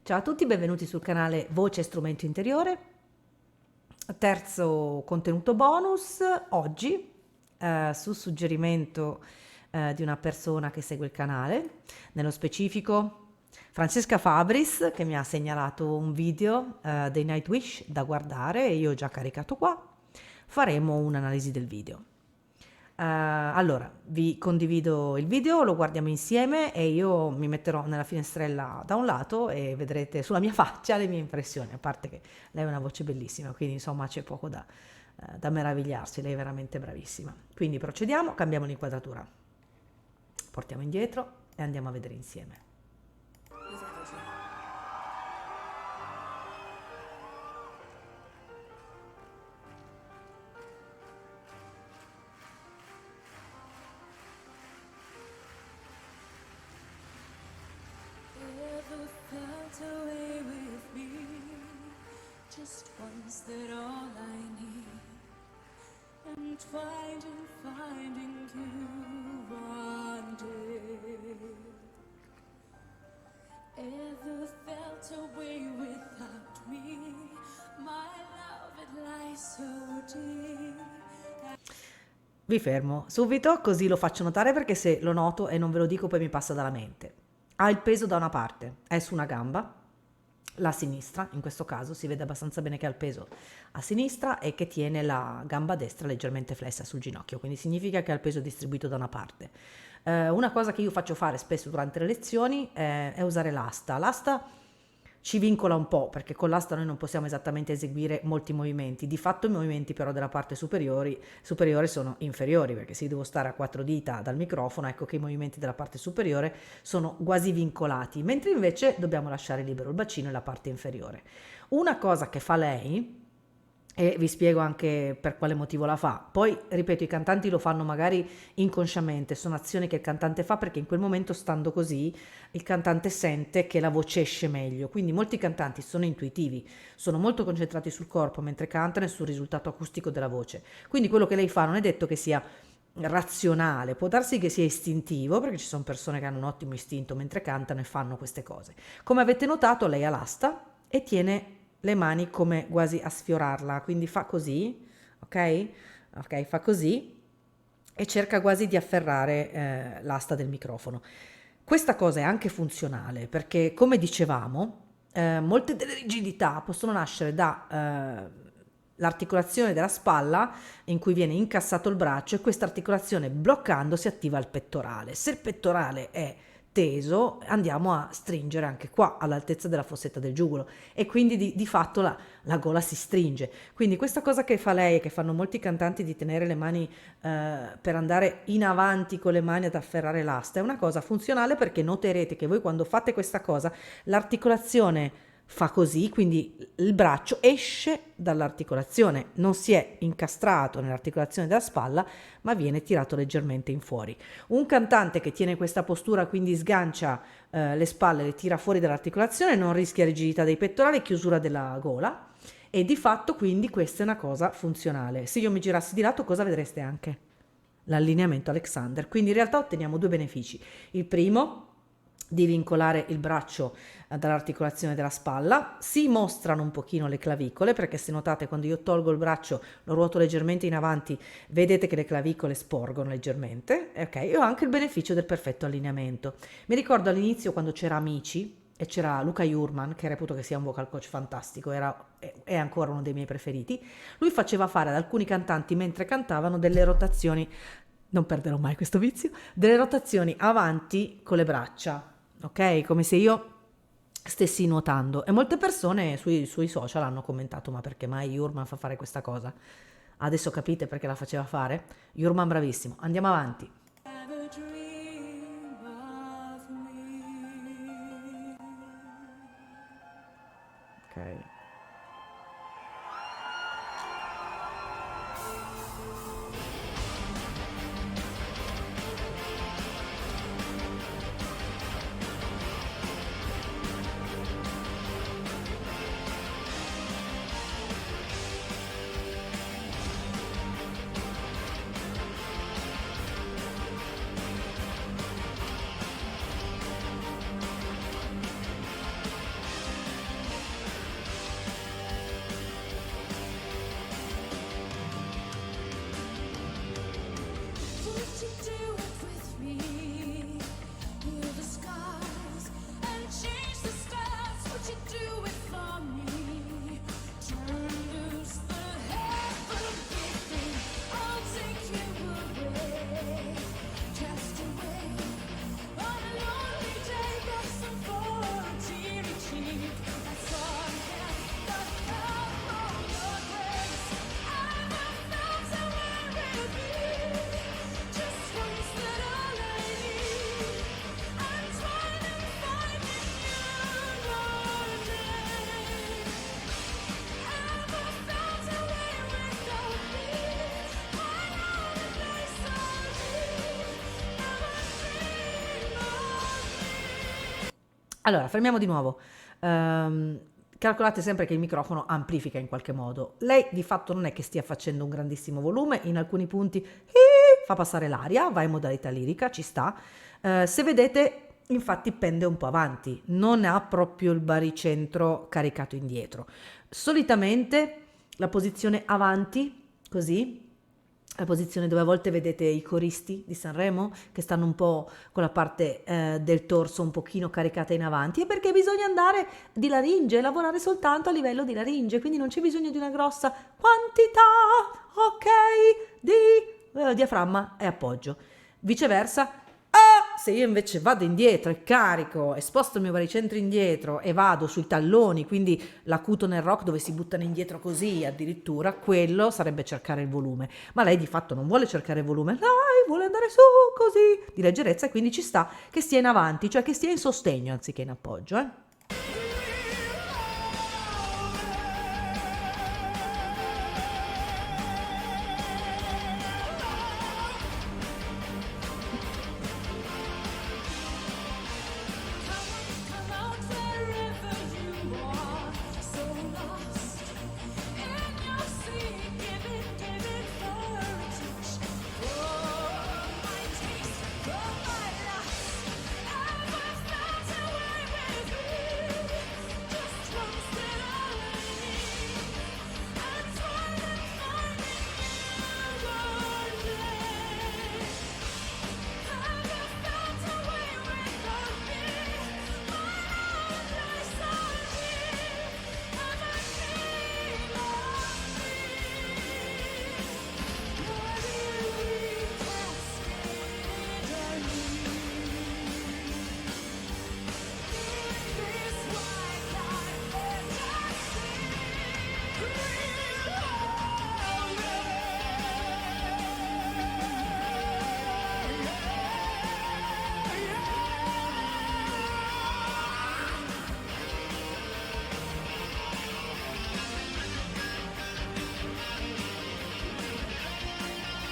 Ciao a tutti, benvenuti sul canale Voce Strumento Interiore. Terzo contenuto bonus, oggi su suggerimento di una persona che segue il canale, nello specifico Francesca Fabris, che mi ha segnalato un video dei Nightwish da guardare e io ho già caricato qua. Faremo un'analisi del video. Allora, vi condivido il video, lo guardiamo insieme e io mi metterò nella finestrella da un lato e vedrete sulla mia faccia le mie impressioni, a parte che lei ha una voce bellissima, quindi insomma c'è poco da meravigliarsi, lei è veramente bravissima. Quindi procediamo, cambiamo l'inquadratura, portiamo indietro e andiamo a vedere insieme. Ever felt away with me, just once that all I need, entwined in finding you one day. Ever felt away without me, my love it lies so deep. Vi fermo subito, così lo faccio notare perché se lo noto e non ve lo dico poi mi passa dalla mente. Ha il peso da una parte, è su una gamba, la sinistra, in questo caso si vede abbastanza bene che ha il peso a sinistra e che tiene la gamba destra leggermente flessa sul ginocchio, quindi significa che ha il peso distribuito da una parte. Una cosa che io faccio fare spesso durante le lezioni è usare l'asta. L'asta ci vincola un po' perché con l'asta noi non possiamo esattamente eseguire molti movimenti, di fatto i movimenti però della parte superiore sono inferiori, perché se io devo stare a 4 dita dal microfono, ecco che i movimenti della parte superiore sono quasi vincolati, mentre invece dobbiamo lasciare libero il bacino e la parte inferiore. Una cosa che fa lei, e vi spiego anche per quale motivo la fa. Poi, ripeto, i cantanti lo fanno magari inconsciamente, sono azioni che il cantante fa perché in quel momento, stando così, il cantante sente che la voce esce meglio. Quindi molti cantanti sono intuitivi, sono molto concentrati sul corpo mentre cantano e sul risultato acustico della voce. Quindi quello che lei fa non è detto che sia razionale, può darsi che sia istintivo, perché ci sono persone che hanno un ottimo istinto mentre cantano e fanno queste cose. Come avete notato, lei ha l'asta e tiene le mani come quasi a sfiorarla, quindi fa così, ok? Ok, fa così e cerca quasi di afferrare l'asta del microfono. Questa cosa è anche funzionale perché, come dicevamo, molte delle rigidità possono nascere da l'articolazione della spalla in cui viene incassato il braccio e questa articolazione bloccando si attiva il pettorale. Se il pettorale è teso andiamo a stringere anche qua all'altezza della fossetta del giugolo e quindi di fatto la gola si stringe. Quindi questa cosa che fa lei e che fanno molti cantanti di tenere le mani per andare in avanti con le mani ad afferrare l'asta è una cosa funzionale perché noterete che voi quando fate questa cosa l'articolazione fa così, quindi il braccio esce dall'articolazione, non si è incastrato nell'articolazione della spalla, ma viene tirato leggermente in fuori. Un cantante che tiene questa postura, quindi sgancia le spalle, le tira fuori dall'articolazione, non rischia rigidità dei pettorali, chiusura della gola e di fatto quindi questa è una cosa funzionale. Se io mi girassi di lato cosa vedreste anche? L'allineamento Alexander. Quindi in realtà otteniamo due benefici. Il primo, di vincolare il braccio dall'articolazione della spalla, si mostrano un pochino le clavicole perché se notate quando io tolgo il braccio lo ruoto leggermente in avanti vedete che le clavicole sporgono leggermente, ok? E ho anche il beneficio del perfetto allineamento. Mi ricordo all'inizio quando c'era Amici e c'era Luca Jurman che reputo che sia un vocal coach fantastico, è ancora uno dei miei preferiti, lui faceva fare ad alcuni cantanti mentre cantavano delle rotazioni, non perderò mai questo vizio, delle rotazioni avanti con le braccia, ok? Come se io stessi nuotando e molte persone sui social hanno commentato ma perché mai Jurman fa fare questa cosa? Adesso capite perché la faceva fare? Jurman bravissimo, andiamo avanti. Have a dream of me. Ok. Allora, fermiamo di nuovo. Calcolate sempre che il microfono amplifica in qualche modo. Lei di fatto non è che stia facendo un grandissimo volume, in alcuni punti fa passare l'aria, va in modalità lirica, ci sta. Se vedete, infatti pende un po' avanti, non ha proprio il baricentro caricato indietro. Solitamente la posizione avanti, così, la posizione dove a volte vedete i coristi di Sanremo che stanno un po' con la parte del torso un pochino caricata in avanti, è perché bisogna andare di laringe, lavorare soltanto a livello di laringe, quindi non c'è bisogno di una grossa quantità, ok, di diaframma e appoggio. Viceversa, se io invece vado indietro e carico e sposto il mio baricentro indietro e vado sui talloni, quindi l'acuto nel rock dove si buttano indietro così addirittura, quello sarebbe cercare il volume. Ma lei di fatto non vuole cercare il volume, lei vuole andare su così di leggerezza e quindi ci sta che stia in avanti, cioè che stia in sostegno anziché in appoggio, Come out wherever you are, so lost in your sea. Give it for a touch. For my taste, for my lust. Ever felt away with you? Just once that I need. And try and find it one day. Ever felt away without me? Never felt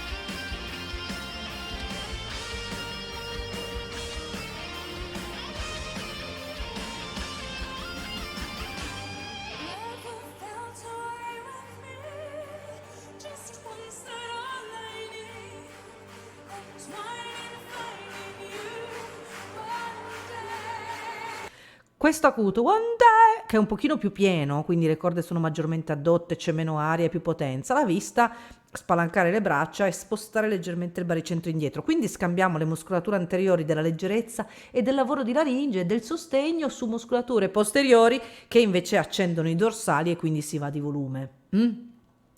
away with me. Just once that all I need. Entwined in finding you one day. Questo acuto one day, che è un pochino più pieno, quindi le corde sono maggiormente addotte, c'è meno aria e più potenza, la vista, spalancare le braccia e spostare leggermente il baricentro indietro. Quindi scambiamo le muscolature anteriori della leggerezza e del lavoro di laringe e del sostegno su muscolature posteriori che invece accendono i dorsali e quindi si va di volume.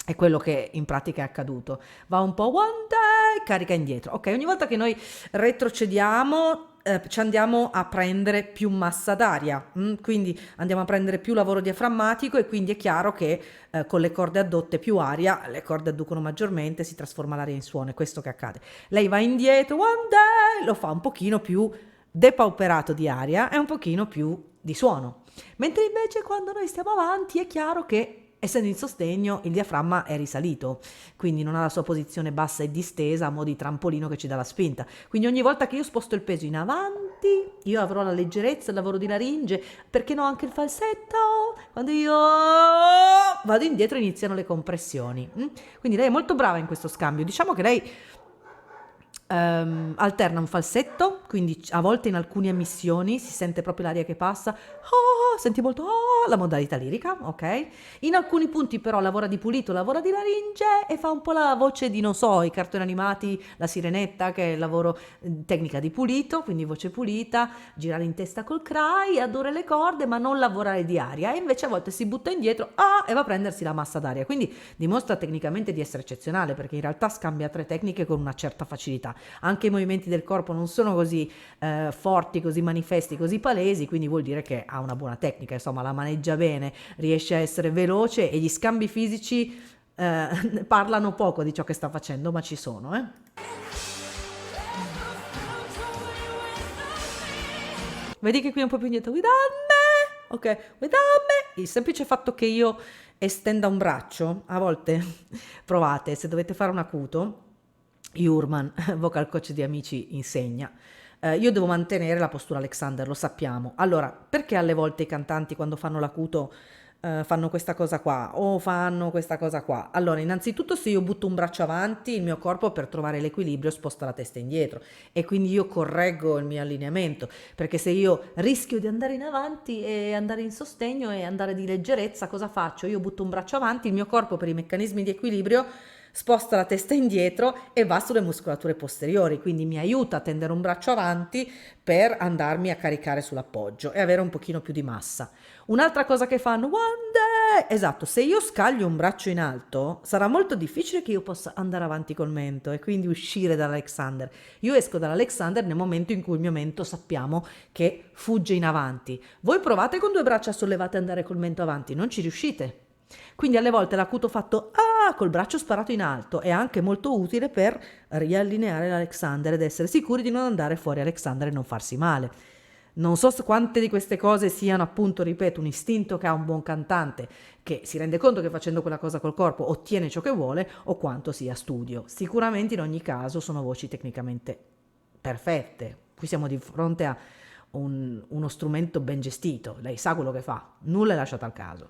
È quello che in pratica è accaduto. Va un po' one day, carica indietro. Ok, ogni volta che noi retrocediamo ci andiamo a prendere più massa d'aria, quindi andiamo a prendere più lavoro diaframmatico e quindi è chiaro che con le corde addotte più aria, le corde adducono maggiormente, si trasforma l'aria in suono, è questo che accade. Lei va indietro, one day, lo fa un pochino più depauperato di aria e un pochino più di suono. Mentre invece quando noi stiamo avanti è chiaro che essendo in sostegno il diaframma è risalito, quindi non ha la sua posizione bassa e distesa a mo' di trampolino che ci dà la spinta. Quindi ogni volta che io sposto il peso in avanti, io avrò la leggerezza, il lavoro di laringe, perché no anche il falsetto? Quando io vado indietro iniziano le compressioni. Quindi lei è molto brava in questo scambio. Diciamo che lei alterna un falsetto, quindi a volte in alcune emissioni si sente proprio l'aria che passa, senti molto la modalità lirica, ok? In alcuni punti però lavora di pulito, lavora di laringe e fa un po' la voce di, non so, i cartoni animati, la sirenetta che è il lavoro tecnica di pulito, quindi voce pulita, girare in testa col cry, adore le corde ma non lavorare di aria e invece a volte si butta indietro e va a prendersi la massa d'aria, quindi dimostra tecnicamente di essere eccezionale perché in realtà scambia tre tecniche con una certa facilità. Anche i movimenti del corpo non sono così forti, così manifesti, così palesi, quindi vuol dire che ha una buona tecnica, insomma la maneggia bene, riesce a essere veloce e gli scambi fisici parlano poco di ciò che sta facendo, ma ci sono, Vedi che qui è un po' più indietro, without me, ok, without me, il semplice fatto che io estenda un braccio, a volte provate, se dovete fare un acuto, Jurman, vocal coach di Amici, insegna. io devo mantenere la postura Alexander, lo sappiamo. Allora, perché alle volte i cantanti quando fanno l'acuto fanno questa cosa qua o fanno questa cosa qua? Allora, innanzitutto se io butto un braccio avanti, il mio corpo per trovare l'equilibrio sposta la testa indietro e quindi io correggo il mio allineamento, perché se io rischio di andare in avanti e andare in sostegno e andare di leggerezza, cosa faccio? Io butto un braccio avanti, il mio corpo per i meccanismi di equilibrio sposta la testa indietro e va sulle muscolature posteriori, quindi mi aiuta a tendere un braccio avanti per andarmi a caricare sull'appoggio e avere un pochino più di massa. Un'altra cosa che fanno, one day, esatto, se io scaglio un braccio in alto, sarà molto difficile che io possa andare avanti col mento e quindi uscire dall'Alexander. Io esco dall'Alexander nel momento in cui il mio mento sappiamo che fugge in avanti. Voi provate con due braccia sollevate ad andare col mento avanti, non ci riuscite. Quindi alle volte l'acuto fatto col braccio sparato in alto è anche molto utile per riallineare l'Alexander ed essere sicuri di non andare fuori Alexander e non farsi male. Non so quante di queste cose siano appunto, ripeto, un istinto che ha un buon cantante che si rende conto che facendo quella cosa col corpo ottiene ciò che vuole o quanto sia studio. Sicuramente in ogni caso sono voci tecnicamente perfette. Qui siamo di fronte a uno strumento ben gestito, lei sa quello che fa, nulla è lasciato al caso.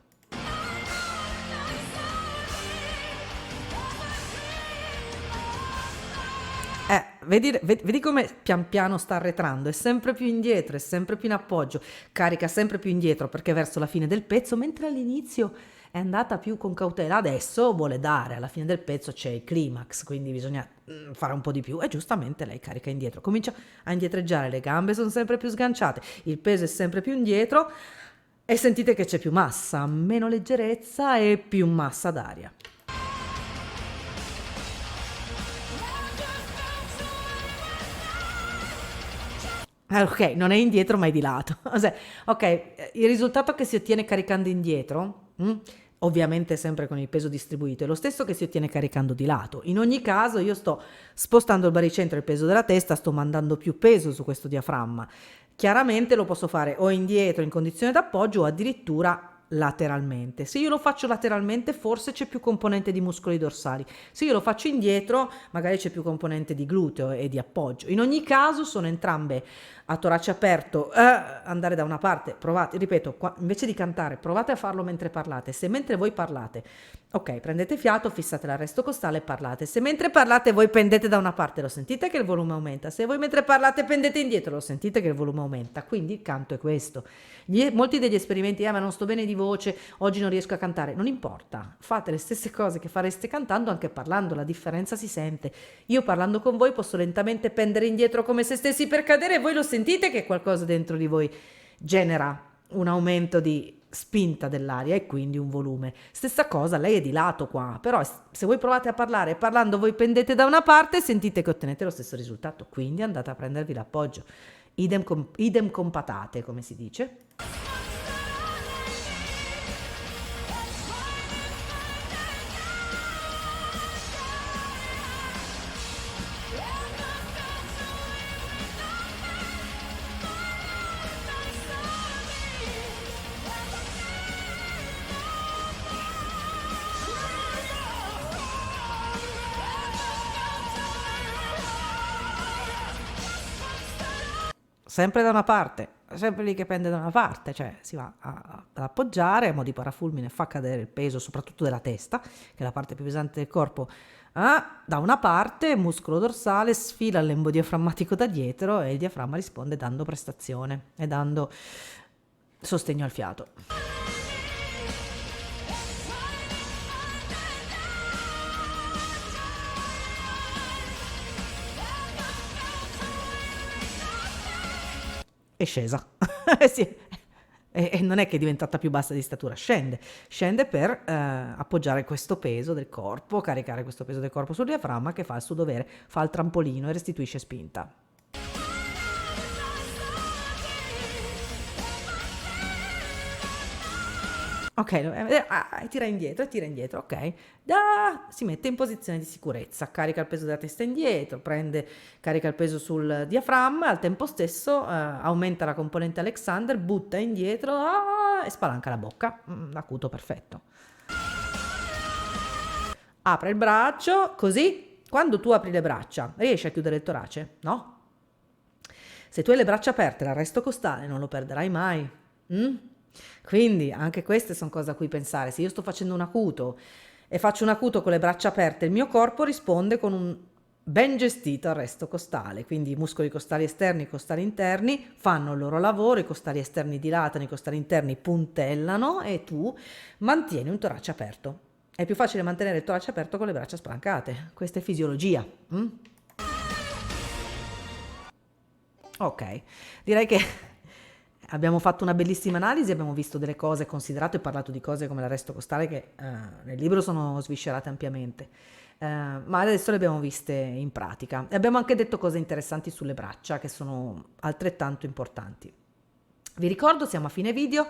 Vedi come pian piano sta arretrando, è sempre più indietro, è sempre più in appoggio, carica sempre più indietro perché è verso la fine del pezzo, mentre all'inizio è andata più con cautela, adesso vuole dare, alla fine del pezzo c'è il climax, quindi bisogna fare un po' di più e giustamente lei carica indietro, comincia a indietreggiare, le gambe sono sempre più sganciate, il peso è sempre più indietro e sentite che c'è più massa, meno leggerezza e più massa d'aria. Ok, non è indietro ma è di lato. Ok, il risultato che si ottiene caricando indietro, ovviamente sempre con il peso distribuito, è lo stesso che si ottiene caricando di lato. In ogni caso io sto spostando il baricentro e il peso della testa, sto mandando più peso su questo diaframma. Chiaramente lo posso fare o indietro in condizione d'appoggio o addirittura lateralmente. Se io lo faccio lateralmente forse c'è più componente di muscoli dorsali, se io lo faccio indietro magari c'è più componente di gluteo e di appoggio. In ogni caso sono entrambe a torace aperto, andare da una parte, provate, ripeto, invece di cantare provate a farlo mentre parlate, se mentre voi parlate, ok, prendete fiato, fissate l'arresto costale e parlate, se mentre parlate voi pendete da una parte lo sentite che il volume aumenta, se voi mentre parlate pendete indietro lo sentite che il volume aumenta, quindi il canto è questo. Molti degli esperimenti, ma non sto bene di voce, oggi non riesco a cantare, non importa, fate le stesse cose che fareste cantando anche parlando, la differenza si sente. Io parlando con voi posso lentamente pendere indietro come se stessi per cadere e voi lo sentite che qualcosa dentro di voi genera un aumento di spinta dell'aria e quindi un volume. Stessa cosa, lei è di lato qua, però se voi provate a parlare e parlando voi pendete da una parte sentite che ottenete lo stesso risultato, quindi andate a prendervi l'appoggio. Idem con patate, come si dice. Sempre da una parte, sempre lì che pende da una parte, cioè si va ad appoggiare, a mo' di parafulmine fa cadere il peso soprattutto della testa, che è la parte più pesante del corpo, da una parte, muscolo dorsale, sfila il lembo diaframmatico da dietro e il diaframma risponde dando prestazione e dando sostegno al fiato. È scesa. Sì. E non è che è diventata più bassa di statura, scende per appoggiare questo peso del corpo, caricare questo peso del corpo sul diaframma che fa il suo dovere, fa il trampolino e restituisce spinta. Ok, tira indietro, ok. Si mette in posizione di sicurezza, carica il peso della testa indietro, carica il peso sul diaframma, al tempo stesso aumenta la componente Alexander, butta indietro e spalanca la bocca, l'acuto perfetto. Apre il braccio, così, quando tu apri le braccia, riesci a chiudere il torace? No? Se tu hai le braccia aperte, l'arresto costale non lo perderai mai. Mm? Quindi anche queste sono cose a cui pensare. Se io sto facendo un acuto e faccio un acuto con le braccia aperte, il mio corpo risponde con un ben gestito arresto costale. Quindi i muscoli costali esterni e i costali interni fanno il loro lavoro, i costali esterni dilatano, i costali interni puntellano e tu mantieni un torace aperto. È più facile mantenere il torace aperto con le braccia spalancate. Questa è fisiologia. Mm? Ok, direi che abbiamo fatto una bellissima analisi, abbiamo visto delle cose, considerato e parlato di cose come l'arresto costale che nel libro sono sviscerate ampiamente, ma adesso le abbiamo viste in pratica e abbiamo anche detto cose interessanti sulle braccia che sono altrettanto importanti. Vi ricordo, siamo a fine video,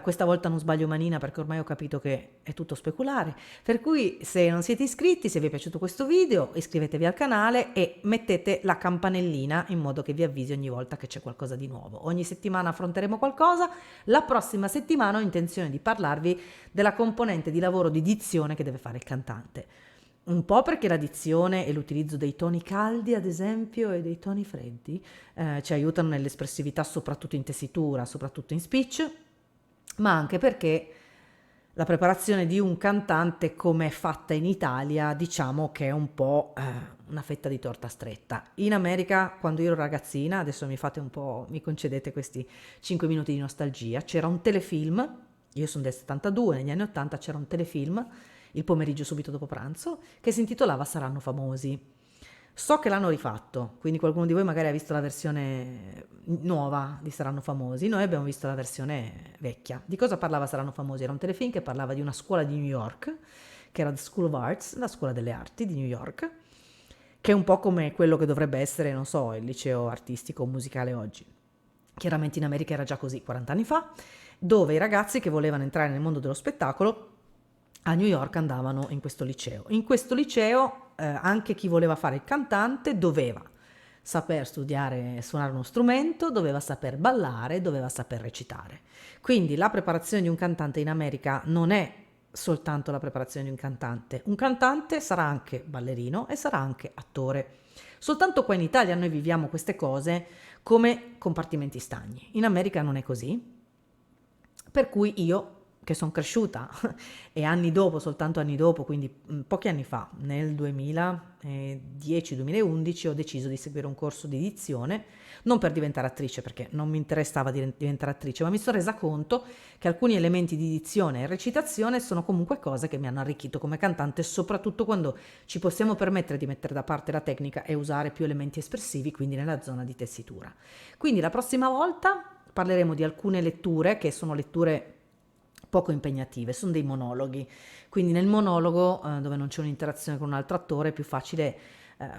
questa volta non sbaglio manina perché ormai ho capito che è tutto speculare, per cui se non siete iscritti, se vi è piaciuto questo video, iscrivetevi al canale e mettete la campanellina in modo che vi avvisi ogni volta che c'è qualcosa di nuovo. Ogni settimana affronteremo qualcosa, la prossima settimana ho intenzione di parlarvi della componente di lavoro di dizione che deve fare il cantante. Un po' perché la dizione e l'utilizzo dei toni caldi, ad esempio, e dei toni freddi ci aiutano nell'espressività, soprattutto in tessitura, soprattutto in speech, ma anche perché la preparazione di un cantante come è fatta in Italia, diciamo che è un po' una fetta di torta stretta. In America, quando io ero ragazzina, adesso mi fate un po', mi concedete questi 5 minuti di nostalgia, c'era un telefilm, io sono del 72, negli anni 80 c'era un telefilm il pomeriggio subito dopo pranzo, che si intitolava Saranno famosi. So che l'hanno rifatto, quindi qualcuno di voi magari ha visto la versione nuova di Saranno famosi, noi abbiamo visto la versione vecchia. Di cosa parlava Saranno famosi? Era un telefilm che parlava di una scuola di New York, che era The School of Arts, la scuola delle arti di New York, che è un po' come quello che dovrebbe essere, non so, il liceo artistico o musicale oggi. Chiaramente in America era già così 40 anni fa, dove i ragazzi che volevano entrare nel mondo dello spettacolo a New York andavano in questo liceo. In questo liceo anche chi voleva fare il cantante doveva saper studiare, suonare uno strumento, doveva saper ballare, doveva saper recitare. Quindi la preparazione di un cantante in America non è soltanto la preparazione di un cantante. Un cantante sarà anche ballerino e sarà anche attore. Soltanto qua in Italia noi viviamo queste cose come compartimenti stagni. In America non è così. Per cui io, che sono cresciuta e anni dopo, soltanto anni dopo, quindi pochi anni fa, nel 2010-2011, ho deciso di seguire un corso di dizione, non per diventare attrice, perché non mi interessava diventare attrice, ma mi sono resa conto che alcuni elementi di dizione e recitazione sono comunque cose che mi hanno arricchito come cantante, soprattutto quando ci possiamo permettere di mettere da parte la tecnica e usare più elementi espressivi, quindi nella zona di tessitura. Quindi la prossima volta parleremo di alcune letture, che sono letture poco impegnative, sono dei monologhi, quindi nel monologo dove non c'è un'interazione con un altro attore è più facile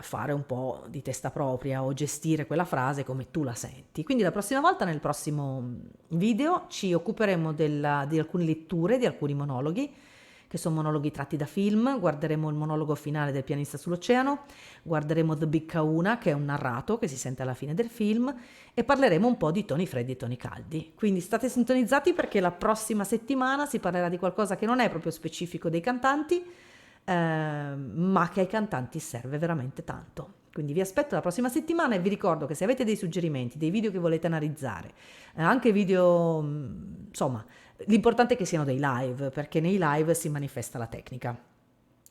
fare un po' di testa propria o gestire quella frase come tu la senti. Quindi la prossima volta, nel prossimo video, ci occuperemo di alcune letture, di alcuni monologhi, che sono monologhi tratti da film, guarderemo il monologo finale del pianista sull'oceano, guarderemo The Big Kahuna, che è un narrato che si sente alla fine del film, e parleremo un po' di toni freddi e toni caldi. Quindi state sintonizzati perché la prossima settimana si parlerà di qualcosa che non è proprio specifico dei cantanti, ma che ai cantanti serve veramente tanto. Quindi vi aspetto la prossima settimana e vi ricordo che se avete dei suggerimenti, dei video che volete analizzare, anche video, insomma, l'importante è che siano dei live, perché nei live si manifesta la tecnica.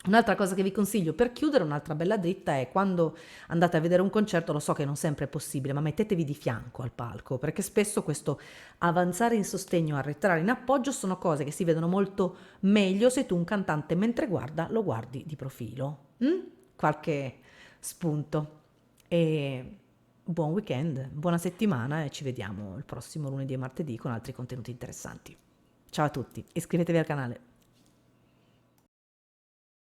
Un'altra cosa che vi consiglio per chiudere, un'altra bella dritta, è quando andate a vedere un concerto, lo so che non sempre è possibile, ma mettetevi di fianco al palco, perché spesso questo avanzare in sostegno, arretrare in appoggio sono cose che si vedono molto meglio se tu un cantante mentre guarda lo guardi di profilo. Qualche spunto. E buon weekend, buona settimana e ci vediamo il prossimo lunedì e martedì con altri contenuti interessanti. Ciao a tutti, iscrivetevi al canale.